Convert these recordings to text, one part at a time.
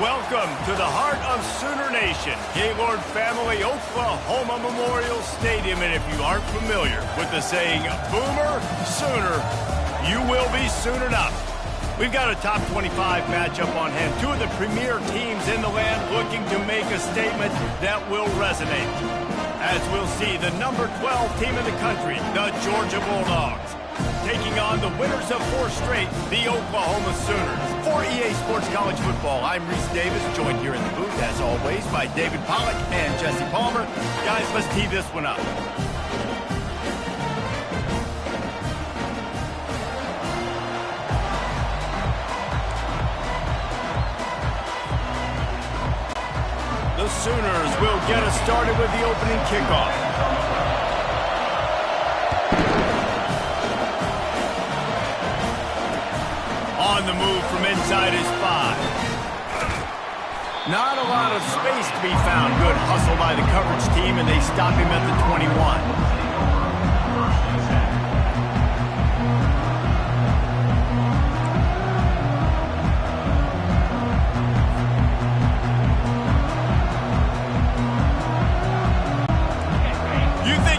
Welcome to the heart of Sooner Nation, Gaylord Family Oklahoma Memorial Stadium. And if you aren't familiar with the saying, Boomer Sooner, you will be soon enough. We've got a top 25 matchup on hand. Two of the premier teams in the land looking to make a statement that will resonate. As we'll see, the number 12 team in the country, the Georgia Bulldogs, taking on the winners of 4 straight, the Oklahoma Sooners. For EA Sports College Football, I'm Reese Davis, joined here in the booth, as always, by David Pollack and Jesse Palmer. Guys, let's tee this one up. The Sooners will get us started with the opening kickoff. On the move from inside his 5. Not a lot of space to be found. Good hustle by the coverage team, and they stop him at the 21.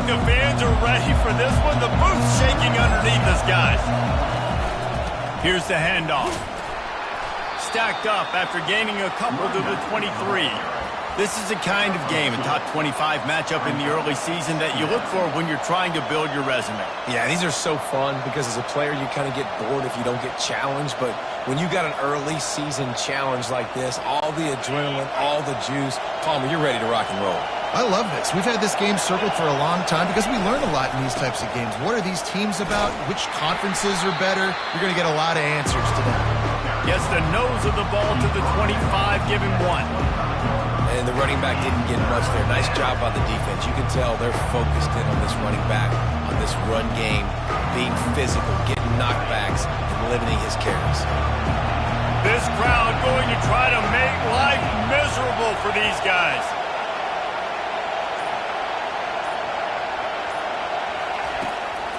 The fans are ready for this one. The booth's shaking underneath us, guys. Here's the handoff. Stacked up after gaining a couple to the 23. This is the kind of game, a top 25 matchup in the early season, that you look for when you're trying to build your resume. Yeah, these are so fun because as a player, you kind of get bored if you don't get challenged. But when you got an early season challenge like this, all the adrenaline, all the juice, Palmer, you're ready to rock and roll. I love this. We've had this game circled for a long time because we learn a lot in these types of games. What are these teams about? Which conferences are better? You're going to get a lot of answers today. Gets the nose of the ball to the 25, giving 1. And the running back didn't get much there. Nice job by the defense. You can tell they're focused in on this running back, on this run game, being physical, getting knockbacks, and limiting his carries. This crowd going to try to make life miserable for these guys.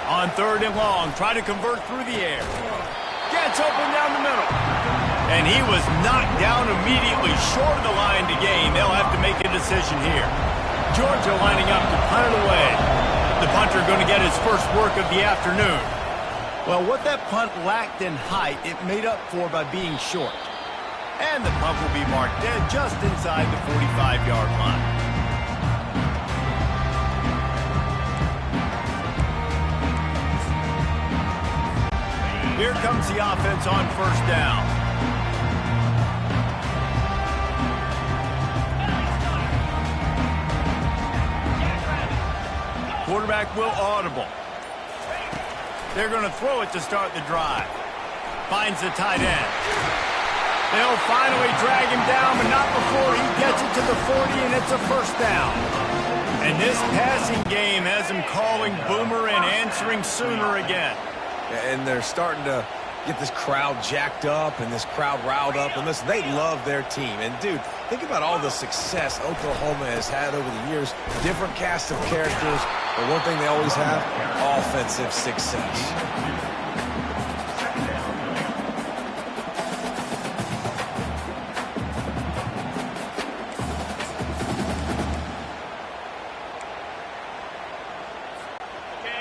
On 3rd and long, try to convert through the air. Gets open down the middle. And he was knocked down immediately short of the line to gain. They'll have to make a decision here. Georgia lining up to punt it away. The punter going to get his first work of the afternoon. Well, what that punt lacked in height, it made up for by being short. And the punt will be marked dead just inside the 45-yard line. Here comes the offense on 1st down. Quarterback will audible. They're going to throw it to start the drive. Finds the tight end. They'll finally drag him down, but not before he gets it to the 40, and it's a 1st down. And this passing game has him calling Boomer and answering Sooner again. And they're starting to get this crowd jacked up and this crowd riled up. And listen, they love their team. And, dude, think about all the success Oklahoma has had over the years. Different cast of characters. But one thing they always have, offensive success.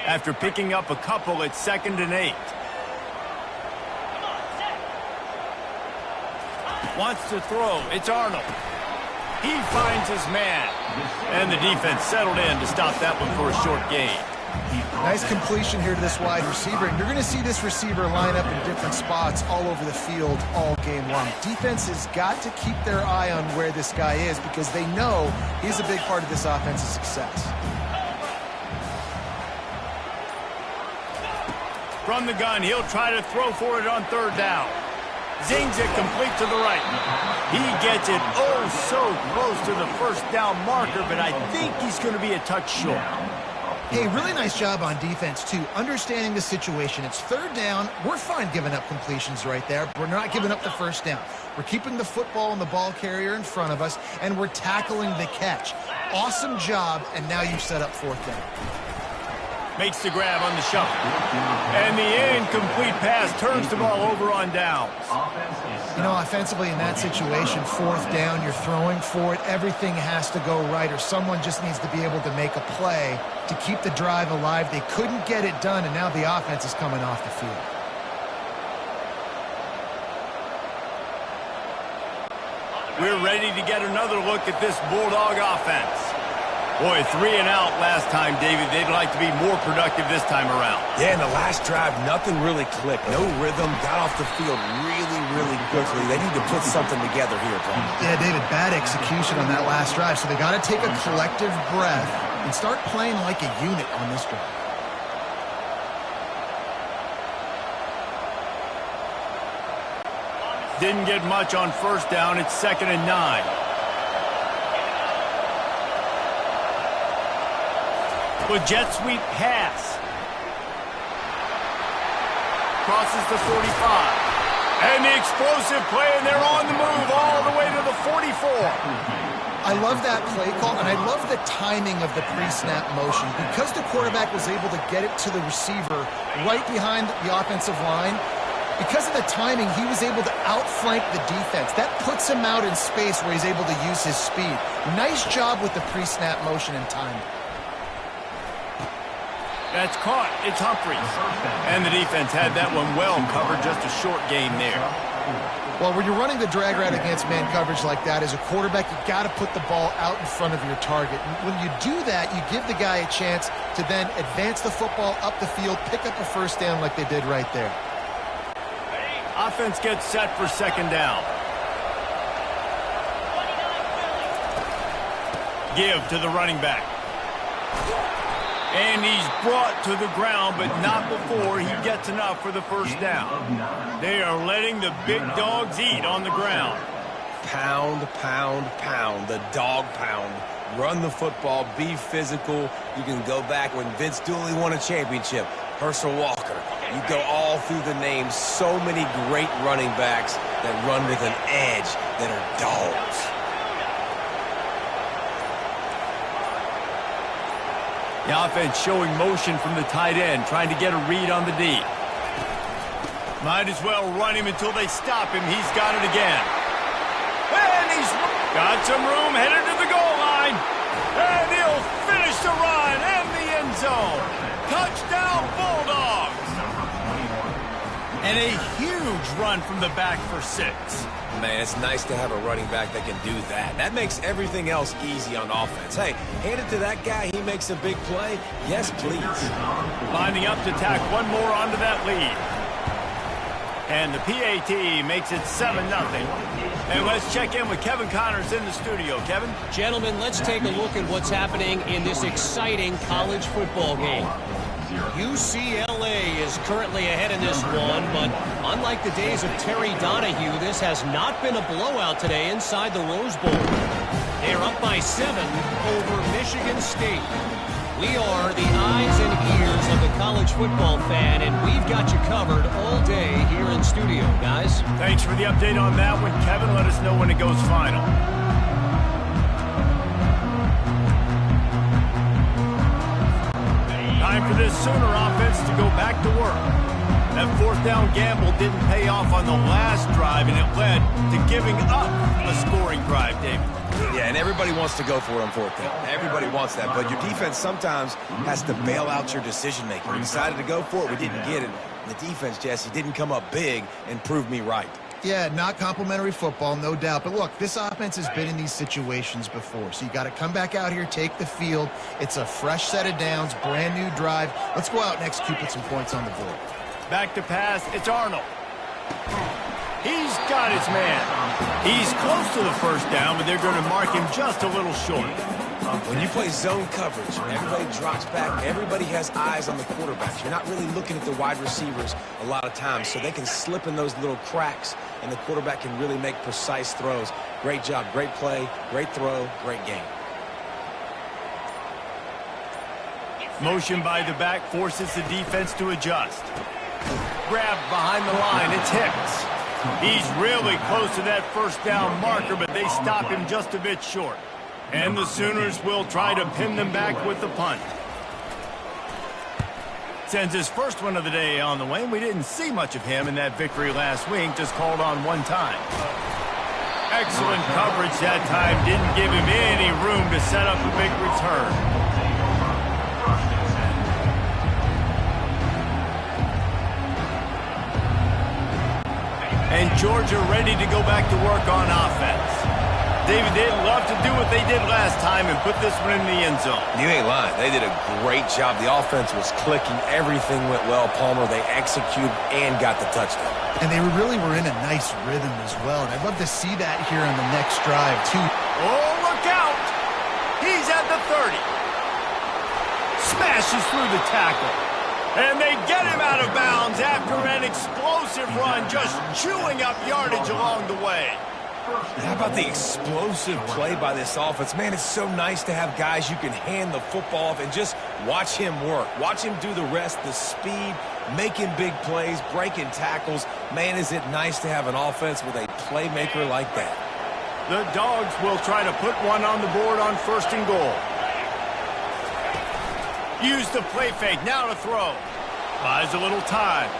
After picking up a couple, it's 2nd and 8. Wants to throw. It's Arnold. He finds his man. And the defense settled in to stop that one for a short gain. Nice completion here to this wide receiver. And you're going to see this receiver line up in different spots all over the field all game long. Defense has got to keep their eye on where this guy is because they know he's a big part of this offense's success. From the gun, he'll try to throw for it on 3rd down. Zings it complete to the right. He gets it oh so close to the 1st down marker, but I think he's going to be a touch short. Hey, really nice job on defense, too, understanding the situation. It's 3rd down. We're fine giving up completions right there. We're not giving up the 1st down. We're keeping the football and the ball carrier in front of us, and we're tackling the catch. Awesome job, and now you set up 4th down. Makes the grab on the shuffle. And the incomplete pass turns the ball over on downs. You know, offensively in that situation, fourth down, you're throwing for it. Everything has to go right, or someone just needs to be able to make a play to keep the drive alive. They couldn't get it done, and now the offense is coming off the field. We're ready to get another look at this Bulldog offense. Boy, 3 and out last time, David. They'd like to be more productive this time around. Yeah, in the last drive, nothing really clicked. No rhythm, got off the field really quickly. They need to put something together here, Paul. Yeah, David, bad execution on that last drive, so they got to take a collective breath and start playing like a unit on this drive. Didn't get much on first down. It's 2nd and 9. With jet sweep pass. Crosses the 45. And the explosive play, and they're on the move all the way to the 44. I love that play call, and I love the timing of the pre-snap motion. Because the quarterback was able to get it to the receiver right behind the offensive line, because of the timing, he was able to outflank the defense. That puts him out in space where he's able to use his speed. Nice job with the pre-snap motion and timing. That's caught. It's Humphries. And the defense had that one well covered. Just a short gain there. Well, when you're running the drag route against man coverage like that, as a quarterback, you got to put the ball out in front of your target. And when you do that, you give the guy a chance to then advance the football up the field, pick up a first down like they did right there. Offense gets set for 2nd down. Give to the running back. And he's brought to the ground, but not before he gets enough for the first down. They are letting the big dogs eat on the ground. Pound, the dog pound. Run the football, be physical. You can go back when Vince Dooley won a championship. Herschel Walker. You go all through the names. So many great running backs that run with an edge that are dogs. The offense showing motion from the tight end, trying to get a read on the D. Might as well run him until they stop him. He's got it again. And he's got some room, headed to the goal line. And he'll finish the run and the end zone. Touchdown, Bulldogs. And a huge run from the back for 6. Man, it's nice to have a running back that can do that. That makes everything else easy on offense. Hey, hand it to that guy. He makes a big play. Yes, please. Lining up to tack one more onto that lead. And the PAT makes it 7-0. And let's check in with Kevin Connors in the studio. Kevin? Gentlemen, let's take a look at what's happening in this exciting college football game. UCLA is currently ahead in this one, but unlike the days of Terry Donahue, this has not been a blowout today inside the Rose Bowl. They are up by 7 over Michigan State. We are the eyes and ears of the college football fan, and we've got you covered all day here in studio, guys. Thanks for the update on that one, Kevin. Let us know when it goes final. Time for this Sooner offense to go back to work. That 4th down gamble didn't pay off on the last drive, and it led to giving up a scoring drive, David. Yeah, and everybody wants to go for it on 4th down. Everybody wants that, but your defense sometimes has to bail out your decision-making. We decided to go for it. We didn't get it. And the defense, Jesse, didn't come up big and prove me right. Yeah, not complimentary football, no doubt. But look, this offense has been in these situations before. So you got to come back out here, take the field. It's a fresh set of downs, brand new drive. Let's go out and execute, put some points on the board. Back to pass, it's Arnold. He's got his man. He's close to the first down, but they're going to mark him just a little short. When you play zone coverage, everybody drops back. Everybody has eyes on the quarterbacks. You're not really looking at the wide receivers a lot of times, so they can slip in those little cracks, and the quarterback can really make precise throws. Great job, great play, great throw, great game. Motion by the back forces the defense to adjust. Grab behind the line, it's Hicks. He's really close to that first down marker, but they stop him just a bit short. And the Sooners will try to pin them back with the punt. Sends his first one of the day on the way. We didn't see much of him in that victory last week, just called on one time. Excellent coverage that time. Didn't give him any room to set up a big return. And Georgia ready to go back to work on offense. David, they'd love to do what they did last time and put this one in the end zone. You ain't lying. They did a great job. The offense was clicking. Everything went well, Palmer. They executed and got the touchdown. And they really were in a nice rhythm as well. And I'd love to see that here on the next drive, too. Oh, look out! He's at the 30. Smashes through the tackle. And they get him out of bounds after an explosive run, just chewing up yardage along the way. How about the explosive play by this offense? Man, it's so nice to have guys you can hand the football off and just watch him work. Watch him do the rest, the speed, making big plays, breaking tackles. Man, is it nice to have an offense with a playmaker like that. The Dogs will try to put one on the board on 1st and goal. Use the play fake, now to throw. Buys a little time.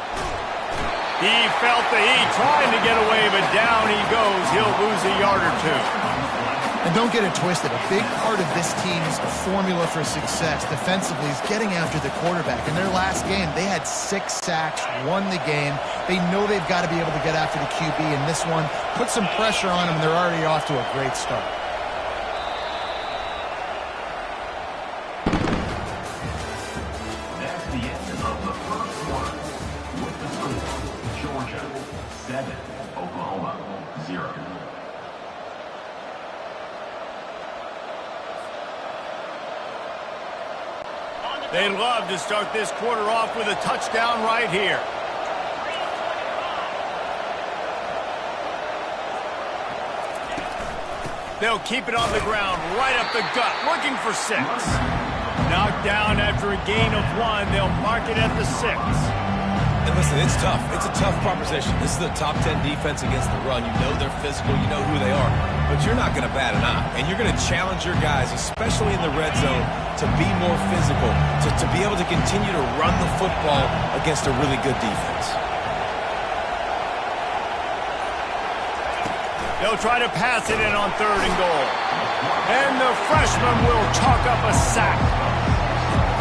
He felt the heat, trying to get away, but down he goes. He'll lose a yard or two. And don't get it twisted. A big part of this team's formula for success defensively is getting after the quarterback. In their last game, they had 6 sacks, won the game. They know they've got to be able to get after the QB in this one. Put some pressure on them, and they're already off to a great start. They'd love to start this quarter off with a touchdown right here. They'll keep it on the ground, right up the gut, looking for 6. Knocked down after a gain of 1. They'll mark it at the 6. And listen, it's tough. It's a tough proposition. This is the top 10 defense against the run. You know they're physical. You know who they are. But you're not going to bat an eye. And you're going to challenge your guys, especially in the red zone, to be more physical, to be able to continue to run the football against a really good defense. They'll try to pass it in on 3rd and goal. And the freshman will chalk up a sack.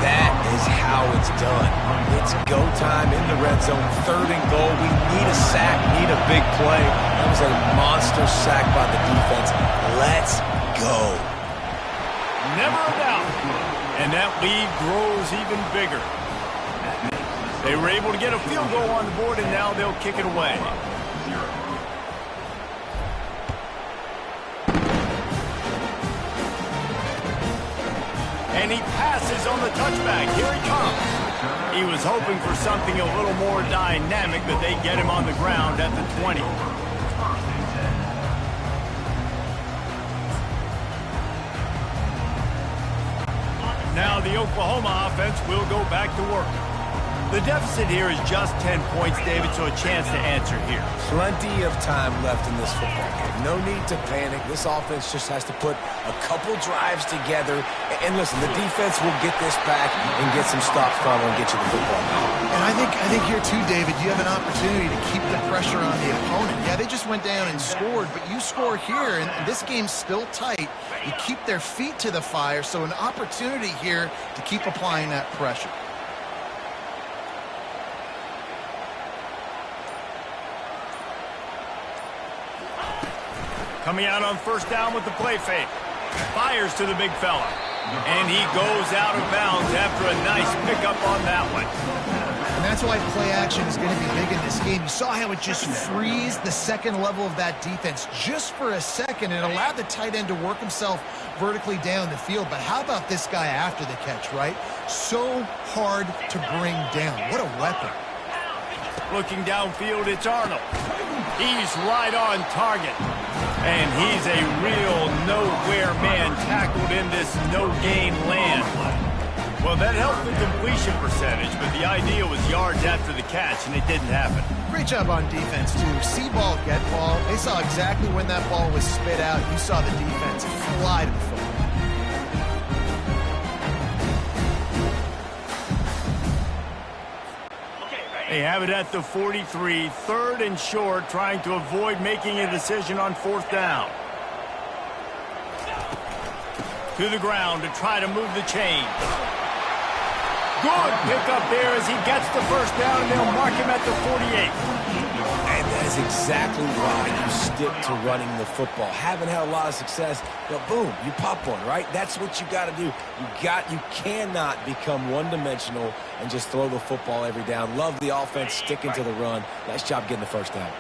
That is how it's done. It's go time in the red zone, 3rd and goal. We need a sack, need a big play. That was a monster sack by the defense. Let's go. Never a doubt. And that lead grows even bigger. They were able to get a field goal on the board, and now they'll kick it away. And he passes on the touchback. Here he comes. He was hoping for something a little more dynamic, but they get him on the ground at the 20. Now the Oklahoma offense will go back to work. The deficit here is just 10 points, David, so a chance to answer here. Plenty of time left in this football game. No need to panic. This offense just has to put a couple drives together. And listen, the defense will get this back and get some stops from and get you the football. And I think here too, David, you have an opportunity to keep the pressure on the opponent. Yeah, they just went down and scored, but you score here, and this game's still tight. You keep their feet to the fire, so an opportunity here to keep applying that pressure. Coming out on 1st down with the play fake. Fires to the big fella. And he goes out of bounds after a nice pickup on that one. And that's why play action is going to be big in this game. You saw how it just freezed the second level of that defense just for a second and allowed the tight end to work himself vertically down the field. But how about this guy after the catch, right? So hard to bring down. What a weapon. Looking downfield, it's Arnold. He's right on target. And he's a real nowhere man tackled in this no-gain land. Well, that helped the completion percentage, but the idea was yards after the catch, and it didn't happen. Great job on defense, too. See ball, get ball. They saw exactly when that ball was spit out. You saw the defense fly to the football. They have it at the 43, 3rd and short, trying to avoid making a decision on 4th down. To the ground to try to move the chains. Good pickup there as he gets the 1st down, and they'll mark him at the 48. And that is exactly why you stick to running the football. Haven't had a lot of success, but boom, you pop one, right? That's what you got to do. You cannot become one-dimensional and just throw the football every down. Love the offense sticking to the run. Nice job getting the 1st down.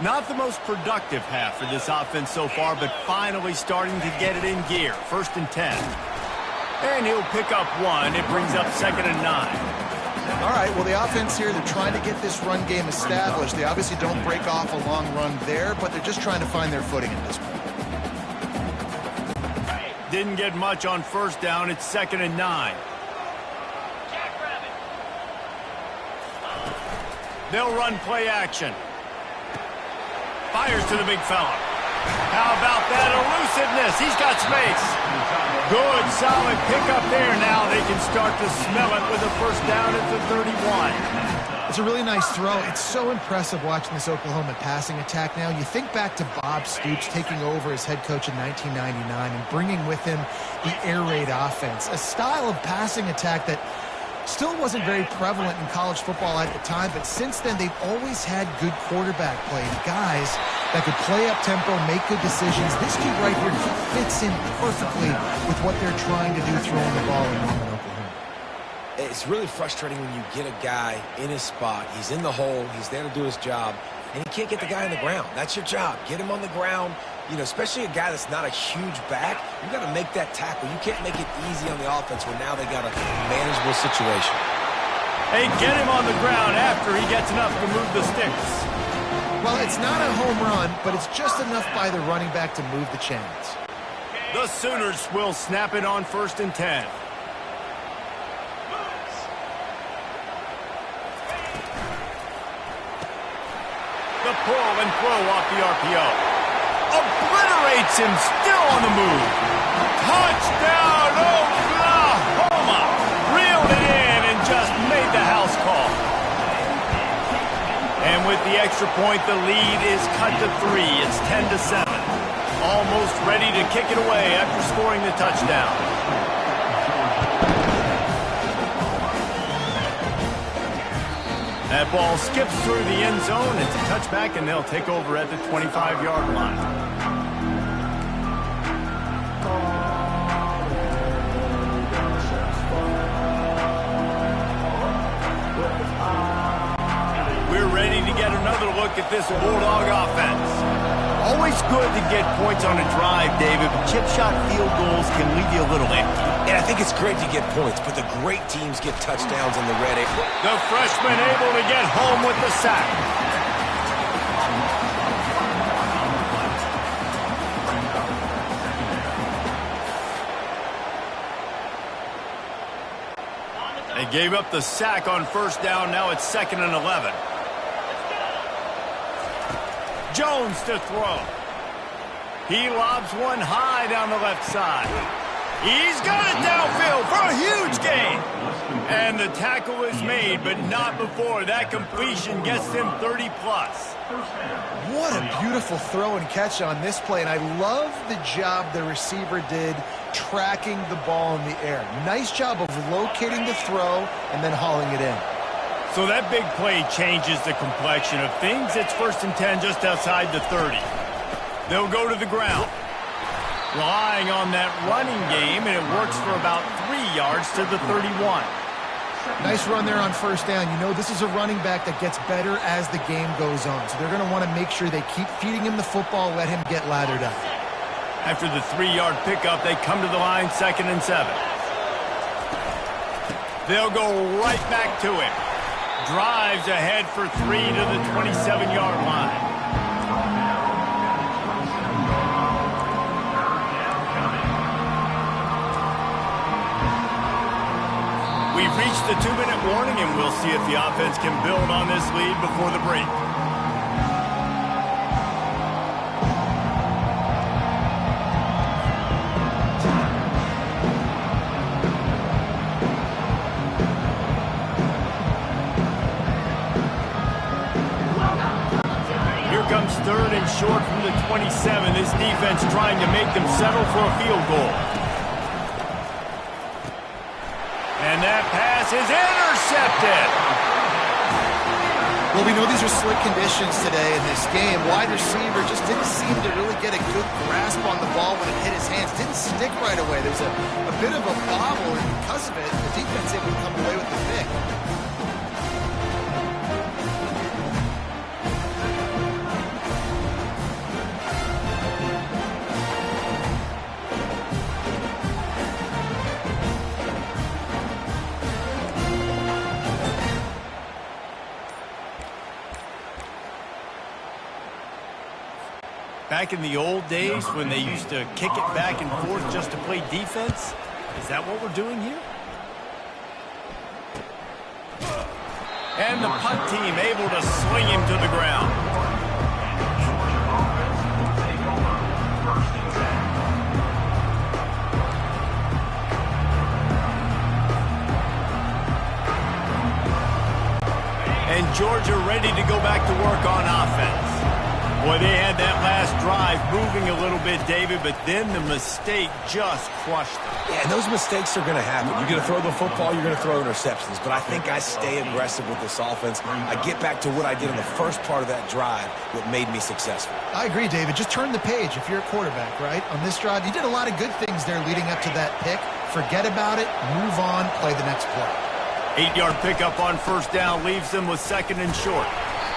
Not the most productive half for this offense so far, but finally starting to get it in gear. 1st and 10. And he'll pick up 1. It brings up 2nd and 9. All right, well, the offense here, they're trying to get this run game established. They obviously don't break off a long run there, but they're just trying to find their footing at this point. Didn't get much on 1st down. It's 2nd and 9. They'll run play action. Fires to the big fella. How about that elusiveness? He's got space. Good, solid pickup there. Now they can start to smell it with a 1st down at the 31. It's a really nice throw. It's so impressive watching this Oklahoma passing attack now. You think back to Bob Stoops taking over as head coach in 1999 and bringing with him the air raid offense, a style of passing attack that still wasn't very prevalent in college football at the time, but since then they've always had good quarterback play, guys that could play up tempo, make good decisions. This dude right here, he fits in perfectly with what they're trying to do throwing the ball in Norman, Oklahoma. It's really frustrating when you get a guy in his spot. He's in the hole. He's there to do his job, and you can't get the guy on the ground. That's your job. Get him on the ground. You know, especially a guy that's not a huge back, you got to make that tackle. You can't make it easy on the offense when now they got a manageable situation. Hey, get him on the ground after he gets enough to move the sticks. Well, it's not a home run, but it's just enough by the running back to move the chains. The Sooners will snap it on 1st and 10. The pull and throw off the RPO. Obliterates him, still on the move. Touchdown, Oklahoma! Reeled it in and just made the house call. And with the extra point, the lead is cut to 3. It's 10-7. Almost ready to kick it away after scoring the touchdown. That ball skips through the end zone. It's a touchback, and they'll take over at the 25-yard line. We're ready to get another look at this Bulldog offense. Always good to get points on a drive, David, but chip shot field goals can leave you a little empty. And I think it's great to get points, but the great teams get touchdowns in the red area. The freshman able to get home with the sack. They gave up the sack on 1st down. Now it's 2nd and 11. Jones to throw. He lobs one high down the left side. He's got it downfield for a huge gain. And the tackle is made, but not before that completion gets him 30-plus. What a beautiful throw and catch on this play, and I love the job the receiver did tracking the ball in the air. Nice job of locating the throw and then hauling it in. So that big play changes the complexion of things. It's 1st and 10 just outside the 30. They'll go to the ground. Relying on that running game, and it works for about 3 yards to the 31. Nice run there on 1st down. You know, this is a running back that gets better as the game goes on. So they're going to want to make sure they keep feeding him the football, let him get lathered up. After the 3-yard pickup, they come to the line 2nd and 7. They'll go right back to him. Drives ahead for 3 to the 27-yard line. We've reached the 2-minute warning, and we'll see if the offense can build on this lead before the break. short from the 27. This defense trying to make them settle for a field goal. And that pass is intercepted. Well, we know these are slick conditions today in this game. Wide receiver just didn't seem to really get a good grasp on the ball when it hit his hands. Didn't stick right away. There's a bit of a bobble, and because of it, the defense able to come away with the pick. Back in the old days when they used to kick it back and forth just to play defense, is that what we're doing here? And the punt team able to sling him to the ground. And Georgia ready to go back to work on offense. Boy, they had that last drive moving a little bit, David, but then the mistake just crushed them. Yeah, and those mistakes are going to happen. You're going to throw the football, you're going to throw interceptions. But I think I stay aggressive with this offense. I get back to what I did in the first part of that drive, what made me successful. I agree, David. Just turn the page if you're a quarterback, right? On this drive, you did a lot of good things there leading up to that pick. Forget about it, move on, play the next play. 8-yard pickup on first down leaves them with second and short.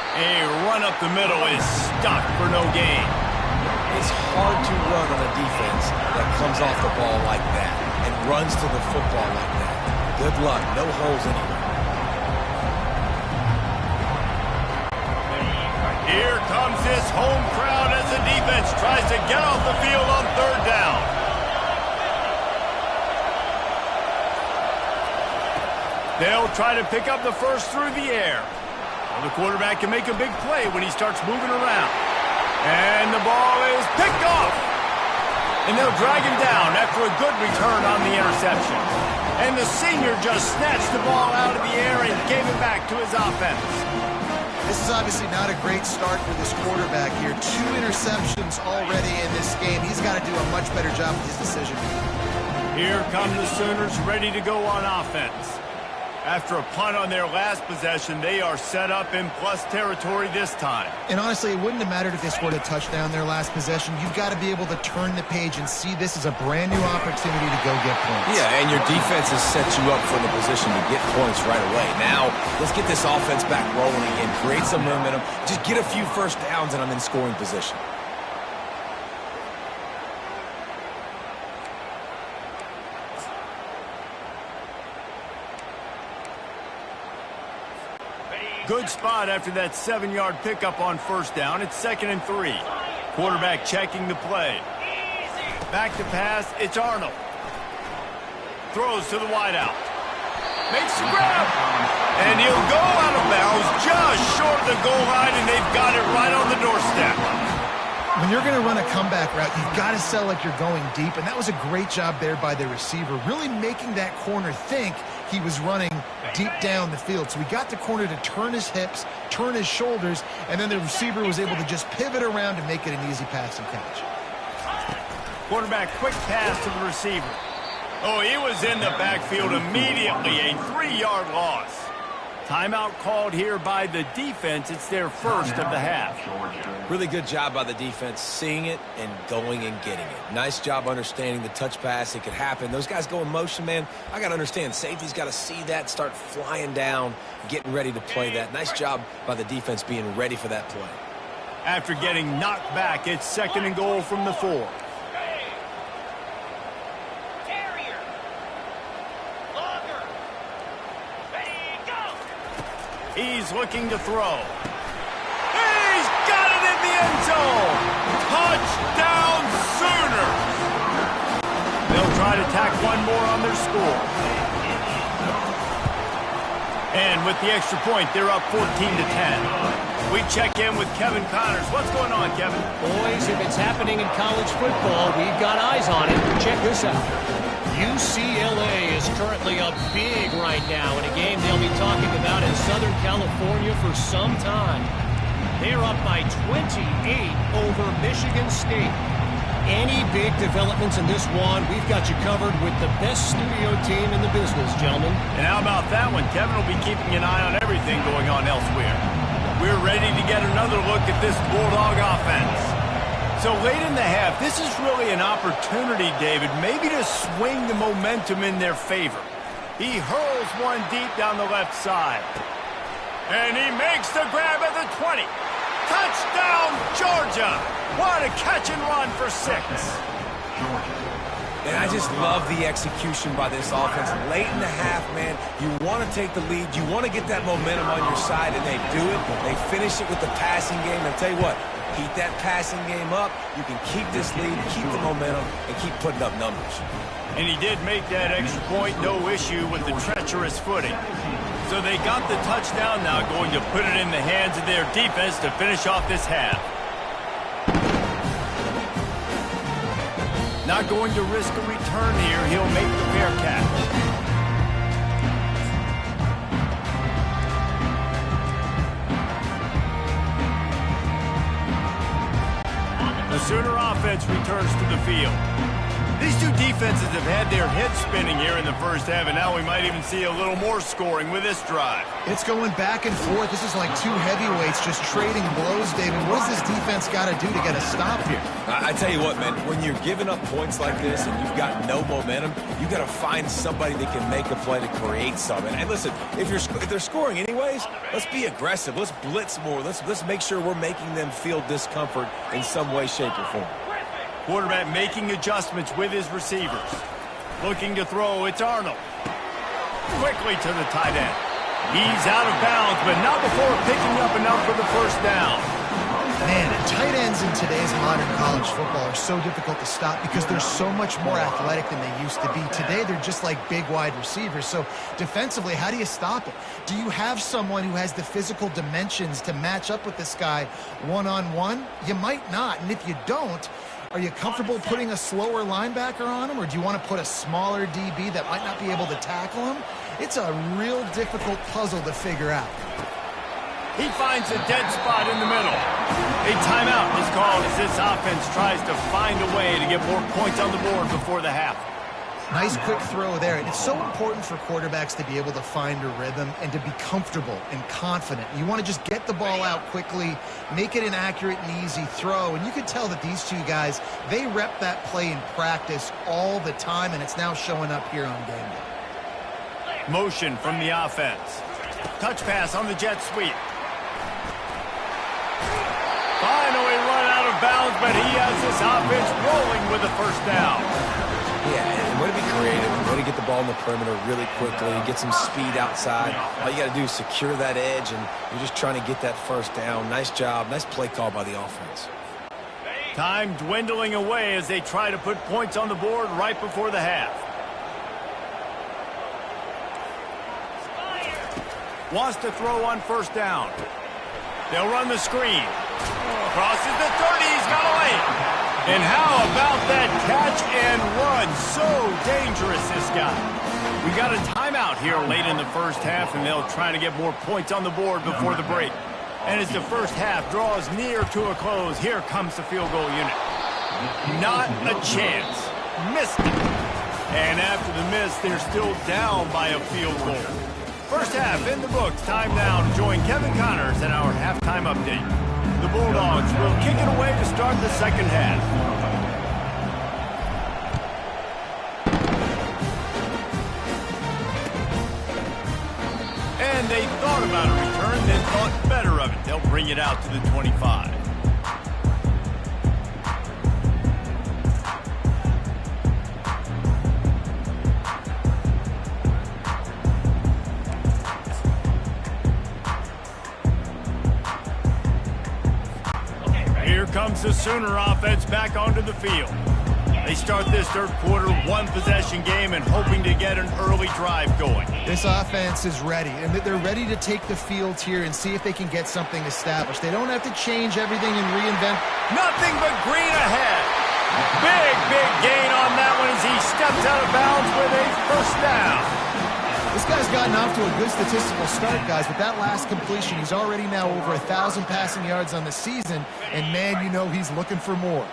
A run up the middle is stuck for no gain. It's hard to run on a defense that comes off the ball like that and runs to the football like that. Good luck. No holes anywhere. Here comes this home crowd as the defense tries to get off the field on third down. They'll try to pick up the first through the air. The quarterback can make a big play when he starts moving around. And the ball is picked off. And they'll drag him down after a good return on the interception. And the senior just snatched the ball out of the air and gave it back to his offense. This is obviously not a great start for this quarterback here. 2 interceptions already in this game. He's got to do a much better job with his decision. Here come the Sooners ready to go on offense. After a punt on their last possession, they are set up in plus territory this time. And honestly, it wouldn't have mattered if they scored a touchdown their last possession. You've got to be able to turn the page and see this as a brand new opportunity to go get points. Yeah, and your defense has set you up for the position to get points right away. Now, let's get this offense back rolling again, create some momentum, just get a few first downs, and I'm in scoring position. Good spot after that 7-yard pickup on first down. It's 2nd and 3. Quarterback checking the play. Back to pass. It's Arnold. Throws to the wideout. Makes the grab. And he'll go out of bounds just short of the goal line, and they've got it right on the doorstep. When you're going to run a comeback route, you've got to sell like you're going deep, and that was a great job there by the receiver, really making that corner think he was running deep down the field. So he got the corner to turn his hips, turn his shoulders, and then the receiver was able to just pivot around and make it an easy pass and catch. Quarterback quick pass to the receiver. Oh, he was in the backfield immediately, a 3-yard loss. Timeout called here by the defense. It's their first of the half. Really good job by the defense, seeing it and going and getting it. Nice job understanding the touch pass. It could happen. Those guys go in motion, man. I got to understand, safety's got to see that, start flying down, getting ready to play that. Nice job by the defense being ready for that play. After getting knocked back, it's 2nd and goal from the 4. He's looking to throw. He's got it in the end zone. Touchdown Sooners. They'll try to tack one more on their score. And with the extra point, they're up 14-10. We check in with Kevin Connors. What's going on, Kevin? Boys, if it's happening in college football, we've got eyes on it. Check this out. UCLA is currently up big right now in a game they'll be talking about in Southern California for some time. They're up by 28 over Michigan State. Any big developments in this one, we've got you covered with the best studio team in the business, gentlemen. And how about that one? Kevin will be keeping an eye on everything going on elsewhere. We're ready to get another look at this Bulldog offense. So late in the half, this is really an opportunity, David, maybe to swing the momentum in their favor. He hurls one deep down the left side. And he makes the grab at the 20. Touchdown, Georgia! What a catch and run for 6. And I just love the execution by this offense. Late in the half, man, you want to take the lead. You want to get that momentum on your side, and they do it. They finish it with the passing game. And I'll tell you what, keep that passing game up. You can keep this lead, keep the momentum, and keep putting up numbers. And he did make that extra point, no issue with the treacherous footing. So they got the touchdown, now going to put it in the hands of their defense to finish off this half. Not going to risk a return here. He'll make the fair catch. The Sooner offense returns to the field. These two defenses have had their heads spinning here in the first half, and now we might even see a little more scoring with this drive. It's going back and forth. This is like two heavyweights just trading blows, David. What does this defense got to do to get a stop here? I tell you what, man, when you're giving up points like this and you've got no momentum, you got to find somebody that can make a play to create something. And listen, if they're scoring anyways, let's be aggressive. Let's blitz more. Let's make sure we're making them feel discomfort in some way, shape, or form. Quarterback making adjustments with his receivers. Looking to throw, it's Arnold. Quickly to the tight end. He's out of bounds, but not before picking up enough for the first down. Man, tight ends in today's modern college football are so difficult to stop because they're so much more athletic than they used to be. Today, they're just like big wide receivers. So defensively, how do you stop it? Do you have someone who has the physical dimensions to match up with this guy one-on-one? You might not, and if you don't, are you comfortable putting a slower linebacker on him, or do you want to put a smaller DB that might not be able to tackle him? It's a real difficult puzzle to figure out. He finds a dead spot in the middle. A timeout is called as this offense tries to find a way to get more points on the board before the half. Nice quick throw there. And it's so important for quarterbacks to be able to find a rhythm and to be comfortable and confident. You want to just get the ball out quickly, make it an accurate and easy throw. And you can tell that these two guys, they rep that play in practice all the time, and it's now showing up here on game day. Motion from the offense. Touch pass on the jet sweep. Finally run out of bounds, but he has this offense rolling with a first down. Yeah, and way to be creative, way to get the ball in the perimeter really quickly, get some speed outside. All you got to do is secure that edge, and you're just trying to get that first down. Nice job. Nice play call by the offense. Time dwindling away as they try to put points on the board right before the half. Wants to throw on first down. They'll run the screen. Crosses the 30. He's got away. And how about that catch and run? So dangerous, this guy. We got a timeout here late in the first half, and they'll try to get more points on the board before the break. And as the first half draws near to a close, here comes the field goal unit. Not a chance. Missed it. And after the miss, they're still down by a field goal. First half in the books. Time now to join Kevin Connors in our halftime update. The Bulldogs will kick it away to start the second half. And they thought about a return, then thought better of it. They'll bring it out to the 25. Here comes the Sooner offense back onto the field. They start this third quarter one-possession game and hoping to get an early drive going. This offense is ready, and they're ready to take the field here and see if they can get something established. They don't have to change everything and reinvent. Nothing but green ahead. Big gain on that one as he steps out of bounds with a first down. This guy's gotten off to a good statistical start, guys. With that last completion, he's already now over 1,000 passing yards on the season, and man, you know he's looking for more.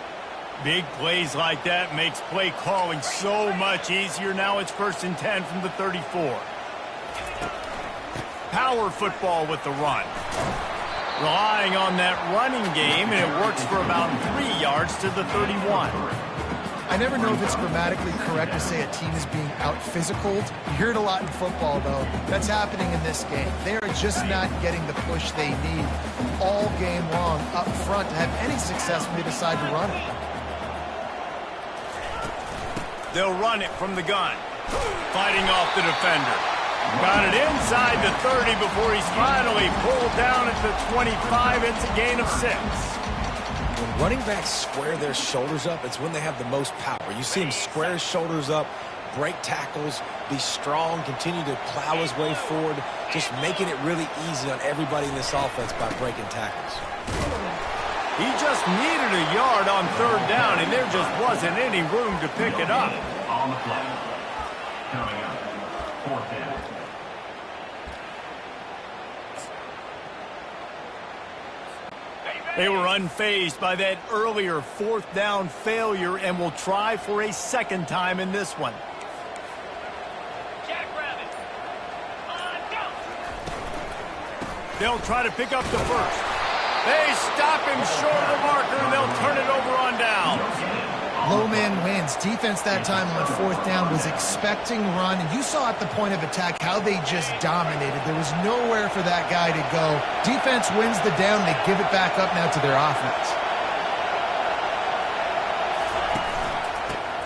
Big plays like that makes play calling so much easier. Now it's 1st and 10 from the 34. Power football with the run. Relying on that running game, and it works for about 3 yards to the 31. I never know if it's grammatically correct to say a team is being out-physicaled. You hear it a lot in football, though. That's happening in this game. They are just not getting the push they need all game long up front to have any success when they decide to run it. They'll run it from the gun. Fighting off the defender. Got it inside the 30 before he's finally pulled down at the 25. It's a gain of 6. When running backs square their shoulders up, it's when they have the most power. You see him square his shoulders up, break tackles, be strong, continue to plow his way forward, just making it really easy on everybody in this offense by breaking tackles. He just needed a yard on 3rd down, and there just wasn't any room to pick it up. On the play. Coming up, 4th down. They were unfazed by that earlier 4th down failure and will try for a 2nd time in this one. They'll try to pick up the 1st. They stop him short of the marker, and they'll turn it over on down. Low man wins. Defense that time on 4th down was expecting run, and you saw at the point of attack how they just dominated. There was nowhere for that guy to go. Defense wins the down. They give it back up now to their offense.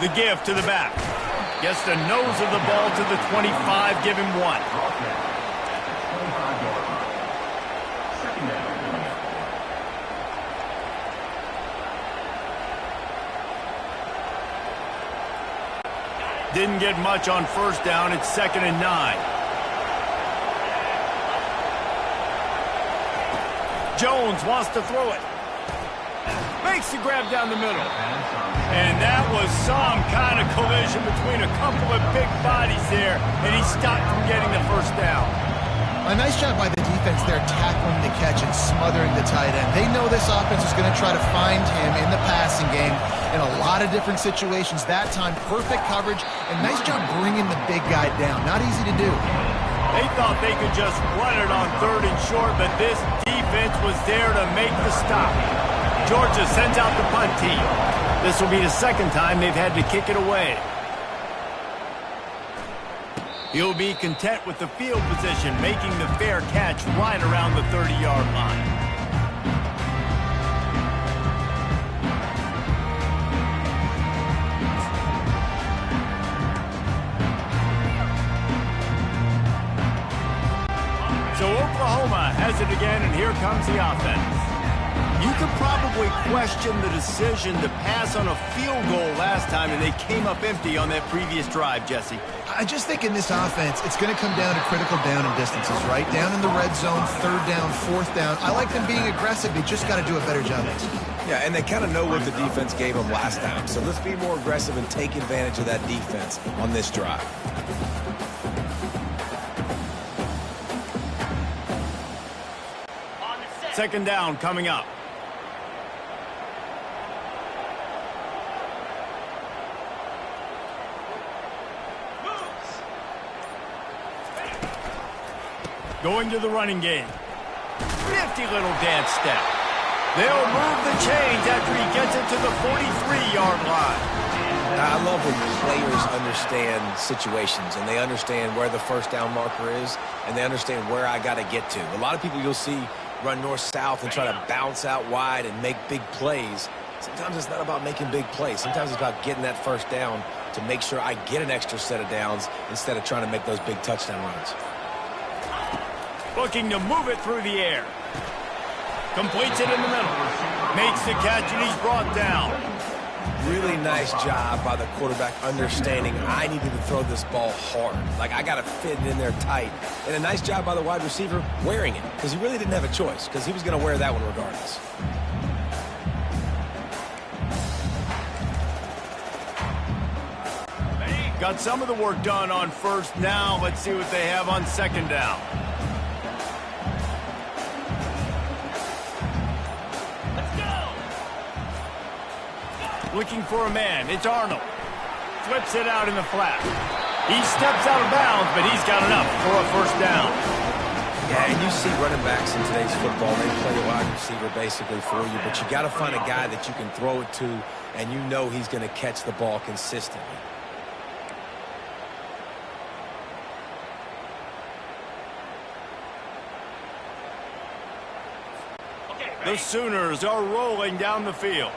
The give to the back. Gets the nose of the ball to the 25. Give him 1. Didn't get much on 1st down. It's 2nd and 9. Jones wants to throw it. Makes the grab down the middle. And that was some kind of collision between a couple of big bodies there, and he stopped from getting the 1st down. A nice job by the defense there, tackling the catch and smothering the tight end. They know this offense is going to try to find him in the passing game in a lot of different situations. That time, perfect coverage, and nice job bringing the big guy down. Not easy to do. They thought they could just run it on 3rd and short, but this defense was there to make the stop. Georgia sends out the punt team. This will be the 2nd time they've had to kick it away. He'll be content with the field position, making the fair catch right around the 30-yard line. So Oklahoma has it again, and here comes the offense. You could probably question the decision to pass on a field goal last time, and they came up empty on that previous drive, Jesse. I just think in this offense, it's going to come down to critical down and distances, right? Down in the red zone, 3rd down, 4th down. I like them being aggressive. They just got to do a better job executing. Yeah, and they kind of know what the defense gave them last time. So let's be more aggressive and take advantage of that defense on this drive. Second down coming up. Going to the running game. Nifty little dance step. They'll move the chains after he gets it to the 43-yard line. Now, I love when players understand situations and they understand where the 1st down marker is and they understand where I got to get to. A lot of people you'll see run north-south and try to bounce out wide and make big plays. Sometimes it's not about making big plays. Sometimes it's about getting that 1st down to make sure I get an extra set of downs instead of trying to make those big touchdown runs. Looking to move it through the air. Completes it in the middle. Makes the catch, and he's brought down. Really nice job by the quarterback understanding I needed to throw this ball hard. Like, I got to fit it in there tight. And a nice job by the wide receiver wearing it, because he really didn't have a choice, because he was going to wear that one regardless. Got some of the work done on first. Now let's see what they have on second down. Let's go. Looking for a man. It's Arnold. Flips it out in the flat. He steps out of bounds, but he's got enough for a first down. Yeah, and you see running backs in today's football, they play a wide receiver basically for you, but you got to find a guy that you can throw it to, and you know he's going to catch the ball consistently. The Sooners are rolling down the field.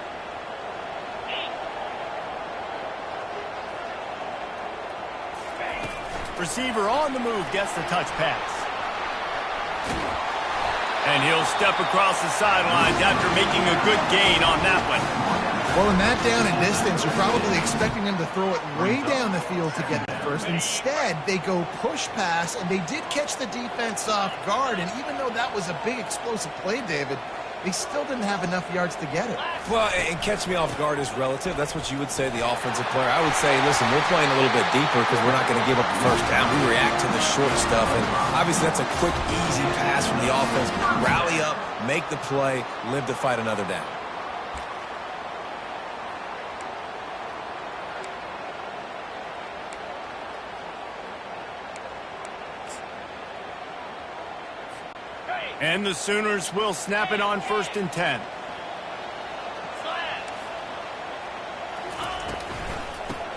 Receiver on the move gets the touch pass. And he'll step across the sidelines after making a good gain on that one. Well, in that down and distance, you're probably expecting him to throw it way down the field to get the first. Instead, they go push pass, and they did catch the defense off guard. And even though that was a big explosive play, David, they still didn't have enough yards to get it. Well, and catch me off guard is relative. That's what you would say, the offensive player. I would say, listen, we're playing a little bit deeper because we're not going to give up the first down. We react to the short stuff, and obviously that's a quick, easy pass from the offense. Rally up, make the play, live to fight another down. And the Sooners will snap it on 1st and 10.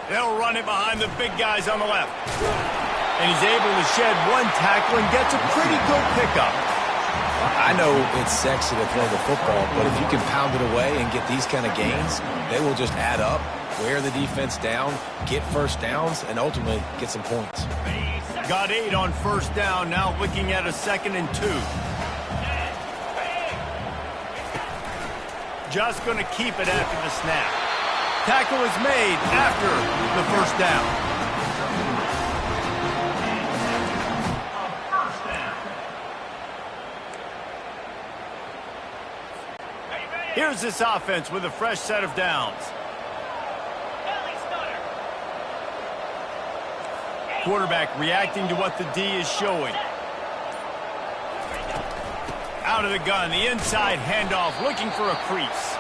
They'll run it behind the big guys on the left. And he's able to shed one tackle and gets a pretty good pickup. I know it's sexy to throw the football, but if you can pound it away and get these kind of gains, they will just add up, wear the defense down, get first downs, and ultimately get some points. Got 8 on 1st down, now looking at a 2nd and 2. Just going to keep it after the snap. Tackle is made after the first down. Here's this offense with a fresh set of downs. Quarterback reacting to what the D is showing. Out of the gun, the inside handoff, looking for a crease.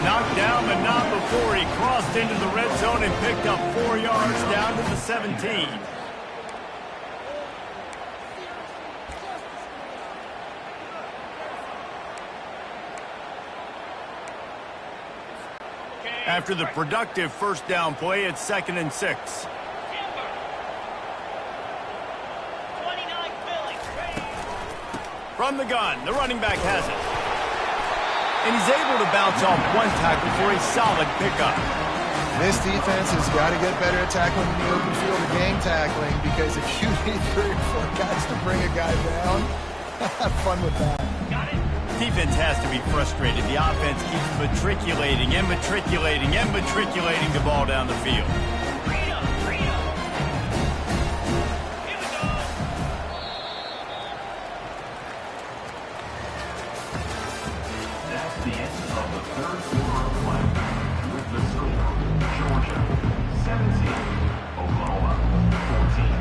Knocked down, but not before he crossed into the red zone and picked up 4 yards down to the 17. After the productive first down play, it's 2nd and 6. From the gun, the running back has it. And he's able to bounce off one tackle for a solid pickup. This defense has got to get better at tackling in the open field or gang tackling, because if you need 3 or 4 guys to bring a guy down, have fun with that. Defense has to be frustrated. The offense keeps matriculating and matriculating and matriculating the ball down the field. That's the end of the 3rd quarter of play. With the score, Georgia 17, Oklahoma 14.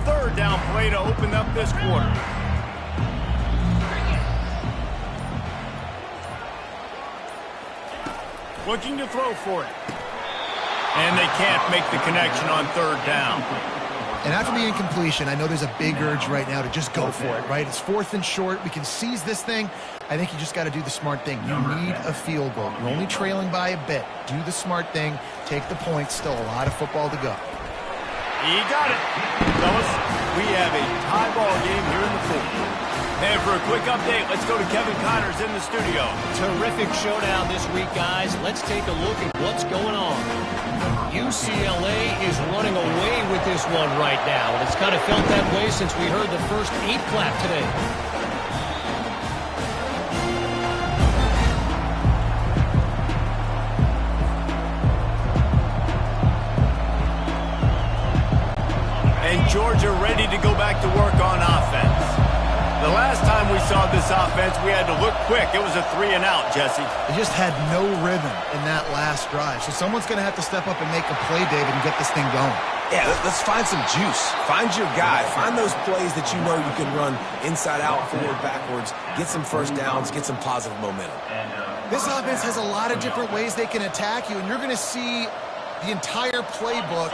3rd down play to open up this quarter. Looking to throw for it. And they can't make the connection on 3rd down. And after the incompletion, I know there's a big urge right now to just go for it, right? It's 4th and short. We can seize this thing. I think you just got to do the smart thing. You need a field goal. You're only trailing by a bit. Do the smart thing. Take the points. Still a lot of football to go. He got it. Fellas, we have a tie ball game here in the 4th. And for a quick update, let's go to Kevin Connors in the studio. Terrific showdown this week, guys. Let's take a look at what's going on. UCLA is running away with this one right now, and it's kind of felt that way since we heard the first 8 clap today. And Georgia ready to go back to work on offense. The last time we saw this offense, we had to look quick. It was a 3-and-out, Jesse. They just had no rhythm in that last drive. So someone's going to have to step up and make a play, David, and get this thing going. Yeah, let's find some juice. Find your guy. Find those plays that you know you can run inside out, forward, backwards, get some first downs, get some positive momentum. This offense has a lot of different ways they can attack you, and you're going to see the entire playbook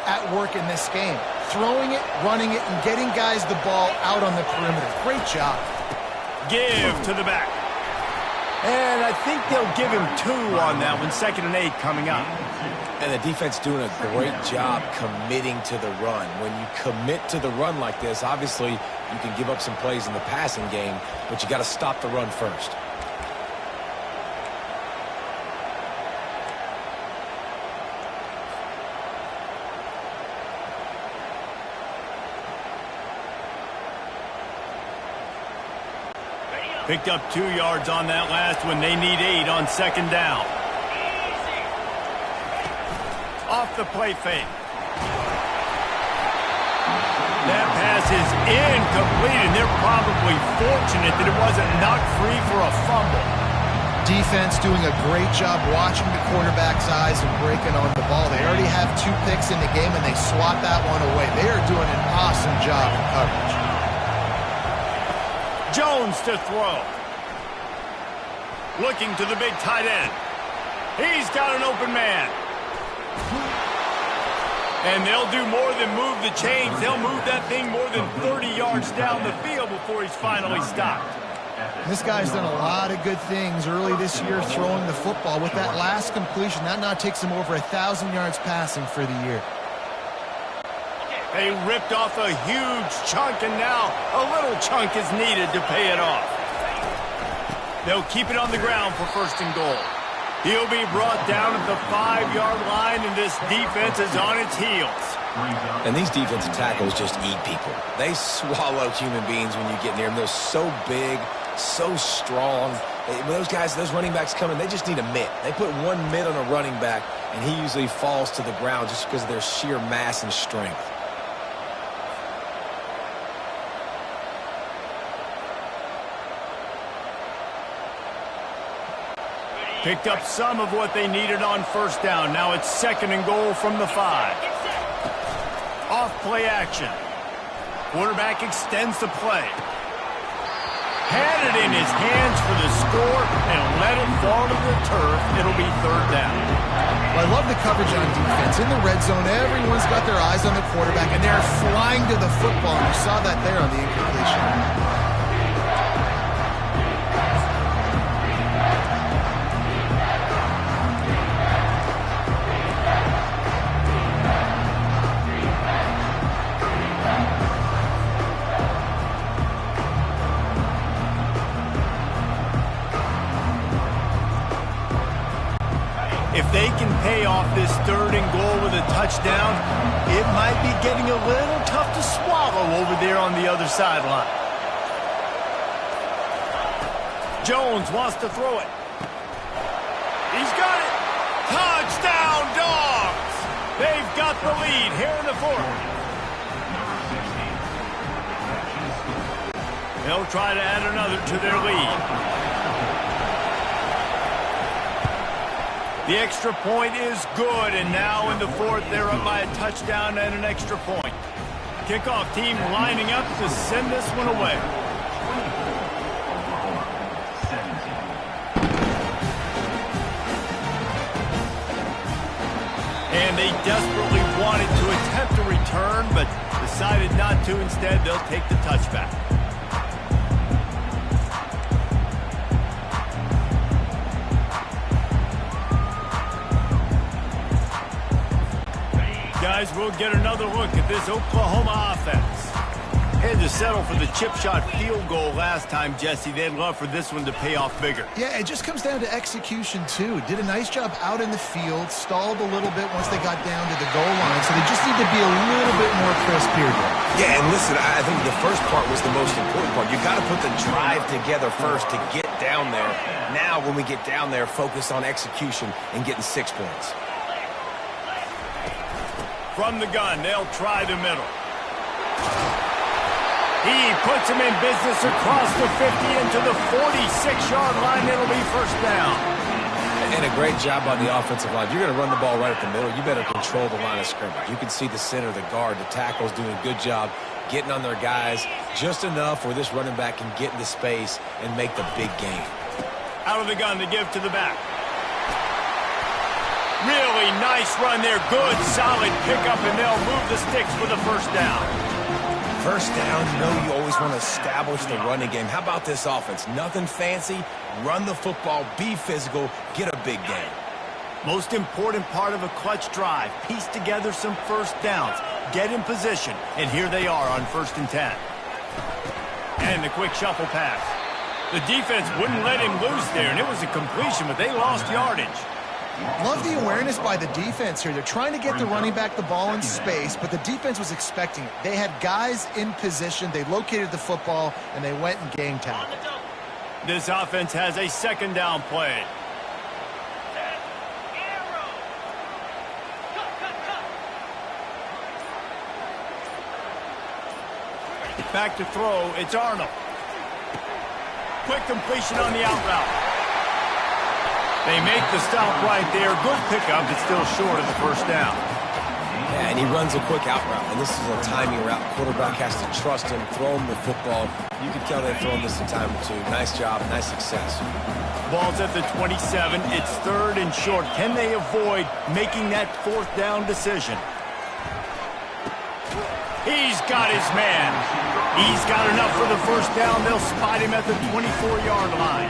at work in this game. Throwing it, running it, and getting guys the ball out on the perimeter. Great job. Give to the back. And I think they'll give him 2 on that one. 2nd and 8 coming up. And the defense doing a great job committing to the run. When you commit to the run like this, obviously you can give up some plays in the passing game, but you got to stop the run first. Picked up 2 yards on that last one. They need 8 on 2nd down. Off the play fake. That pass is incomplete, and they're probably fortunate that it wasn't knocked free for a fumble. Defense doing a great job watching the quarterback's eyes and breaking on the ball. They already have 2 picks in the game, and they swat that one away. They are doing an awesome job in coverage. Jones to throw. Looking to the big tight end. He's got an open man. And they'll do more than move the chains. They'll move that thing more than 30 yards down the field before he's finally stopped. This guy's done a lot of good things early this year throwing the football. With that last completion, that now takes him over 1,000 yards passing for the year. They ripped off a huge chunk, and now a little chunk is needed to pay it off. They'll keep it on the ground for 1st and goal. He'll be brought down at the 5-yard line, and this defense is on its heels. And these defensive tackles just eat people. They swallow human beings when you get near them. They're so big, so strong. When those guys, those running backs come in, they just need a mitt. They put 1 mitt on a running back, and he usually falls to the ground just because of their sheer mass and strength. Picked up some of what they needed on 1st down. Now it's 2nd and goal from the 5. Off play action. Quarterback extends the play. Had it in his hands for the score and let it fall to the turf. It'll be 3rd down. Well, I love the coverage on defense. In the red zone, everyone's got their eyes on the quarterback, and they're flying to the football. And you saw that there on the incompletion. If they can pay off this 3rd and goal with a touchdown, it might be getting a little tough to swallow over there on the other sideline. Jones wants to throw it. He's got it. Touchdown, Dogs! They've got the lead here in the 4th. They'll try to add another to their lead. The extra point is good, and now in the 4th, they're up by a touchdown and an extra point. Kickoff team lining up to send this one away. And they desperately wanted to attempt a return, but decided not to. Instead, they'll take the touchback. Guys, we'll get another look at this Oklahoma offense. Had to settle for the chip shot field goal last time, Jesse. They'd love for this one to pay off bigger. Yeah, it just comes down to execution, too. Did a nice job out in the field, stalled a little bit once they got down to the goal line, so they just need to be a little bit more crisp here. Yeah, and listen, I think the first part was the most important part. You got to put the drive together first to get down there. Now, when we get down there, focus on execution and getting 6 points. From the gun, they'll try the middle. He puts him in business across the 50 into the 46-yard line. It'll be first down. And a great job on the offensive line. If you're going to run the ball right at the middle, you better control the line of scrimmage. You can see the center, the guard, the tackles doing a good job getting on their guys just enough where this running back can get into space and make the big game. Out of the gun, the give to the back. Really nice run there. Good, solid pickup, and they'll move the sticks for the first down. First down, you know you always want to establish the running game. How about this offense? Nothing fancy. Run the football, be physical, get a big gain. Most important part of a clutch drive. Piece together some first downs. Get in position. And here they are on 1st and 10. And the quick shuffle pass. The defense wouldn't let him loose there, and it was a completion, but they lost yardage. Love the awareness by the defense here. They're trying to get the running back the ball in space, but the defense was expecting it. They had guys in position. They located the football, and they went and gang tackled. This offense has a 2nd down play. Back to throw. It's Arnold. Quick completion on the out route. They make the stop right there. Good pickup. It's still short of the first down. Yeah, and he runs a quick out route, and this is a timing route. Quarterback has to trust him, throw him the football. You can tell they've thrown this a time or two. Nice job, nice success. Ball's at the 27. It's 3rd and short. Can they avoid making that 4th down decision? He's got his man. He's got enough for the first down. They'll spot him at the 24-yard line.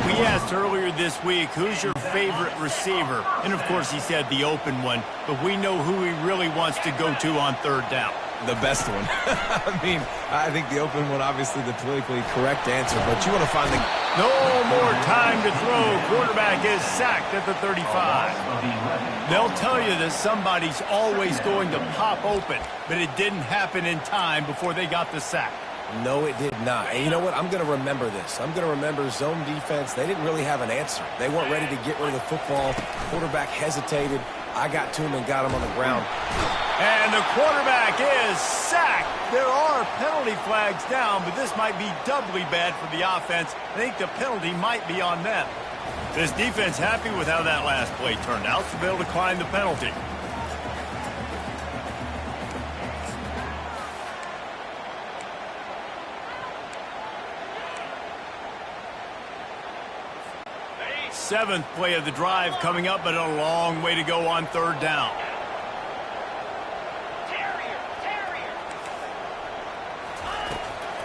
We asked earlier this week, who's your favorite receiver? And, of course, he said the open one. But we know who he really wants to go to on 3rd down. The best one. I mean, I think the open one, obviously the politically correct answer. But you want to find the... No more time to throw. Quarterback is sacked at the 35. They'll tell you that somebody's always going to pop open. But it didn't happen in time before they got the sack. No, it did not. And you know what? I'm going to remember this. I'm going to remember zone defense. They didn't really have an answer. They weren't ready to get rid of the football. Quarterback hesitated. I got to him and got him on the ground. And the quarterback is sacked. There are penalty flags down, but this might be doubly bad for the offense. I think the penalty might be on them. This defense happy with how that last play turned out, so they'll decline the penalty. Seventh play of the drive coming up, but a long way to go on 3rd down.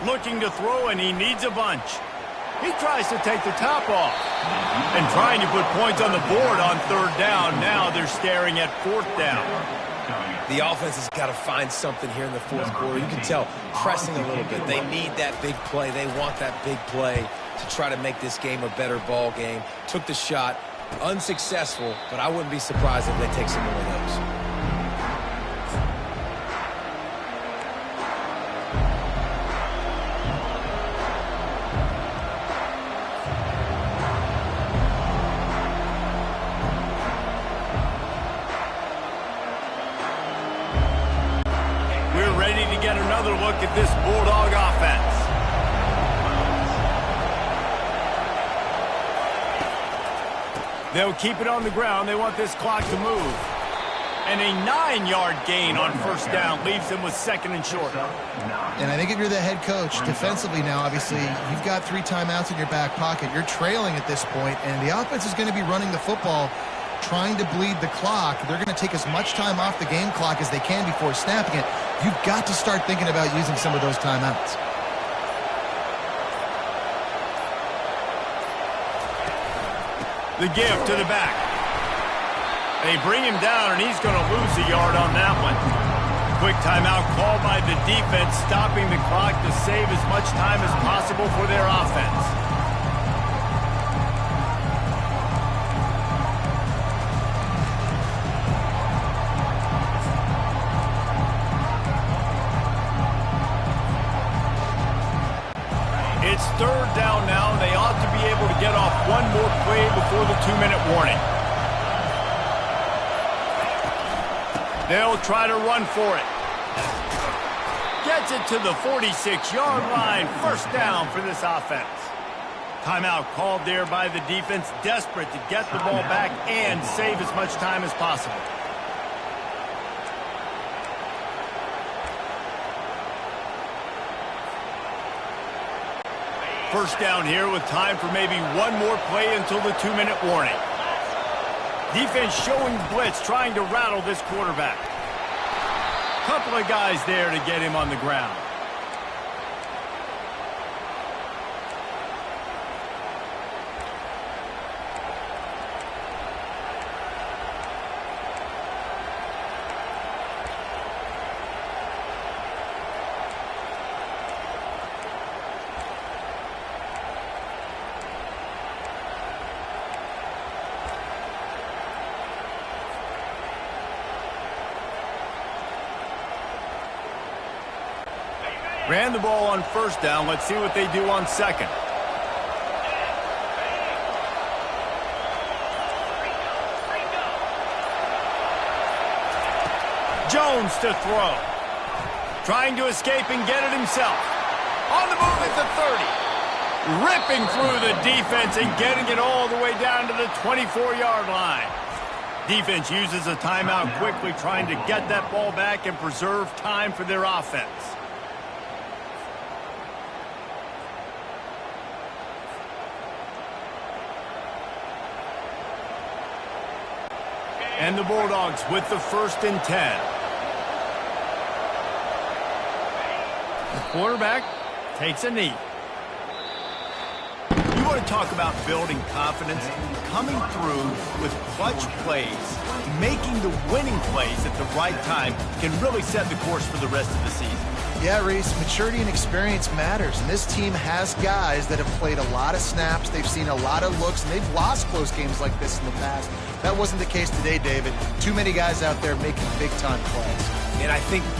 Looking to throw, and he needs a bunch. He tries to take the top off. And trying to put points on the board on 3rd down. Now they're staring at 4th down. The offense has got to find something here in the 4th quarter. You can tell pressing a little bit. They need that big play. They want that big play to try to make this game a better ball game. Took the shot, unsuccessful, but I wouldn't be surprised if they take some more of those. We're ready to get another look at this Bulldog offense. They'll keep it on the ground. They want this clock to move. And a 9-yard gain on 1st down leaves them with 2nd and short. And I think if you're the head coach, defensively now, obviously, you've got 3 timeouts in your back pocket. You're trailing at this point, and the offense is going to be running the football, trying to bleed the clock. They're going to take as much time off the game clock as they can before snapping it. You've got to start thinking about using some of those timeouts. The give to the back. They bring him down, and he's going to lose a yard on that one. Quick timeout called by the defense, stopping the clock to save as much time as possible for their offense. It's 3rd down now, and they ought to be able to get off one more play before the 2-minute warning. They'll try to run for it. Gets it to the 46-yard line. First down for this offense. Timeout called there by the defense, desperate to get the ball back and save as much time as possible. First down here with time for maybe one more play until the 2-minute warning. Defense showing blitz, trying to rattle this quarterback. Couple of guys there to get him on the ground. Ran the ball on first down. Let's see what they do on second. Jones to throw. Trying to escape and get it himself. On the move at the 30. Ripping through the defense and getting it all the way down to the 24-yard line. Defense uses a timeout quickly, trying to get that ball back and preserve time for their offense. And the Bulldogs with the 1st and 10. The quarterback takes a knee. You want to talk about building confidence? Coming through with clutch plays, making the winning plays at the right time can really set the course for the rest of the season. Yeah, Reese, maturity and experience matters, and this team has guys that have played a lot of snaps, they've seen a lot of looks, and they've lost close games like this in the past. That wasn't the case today, David. Too many guys out there making big-time plays. And I think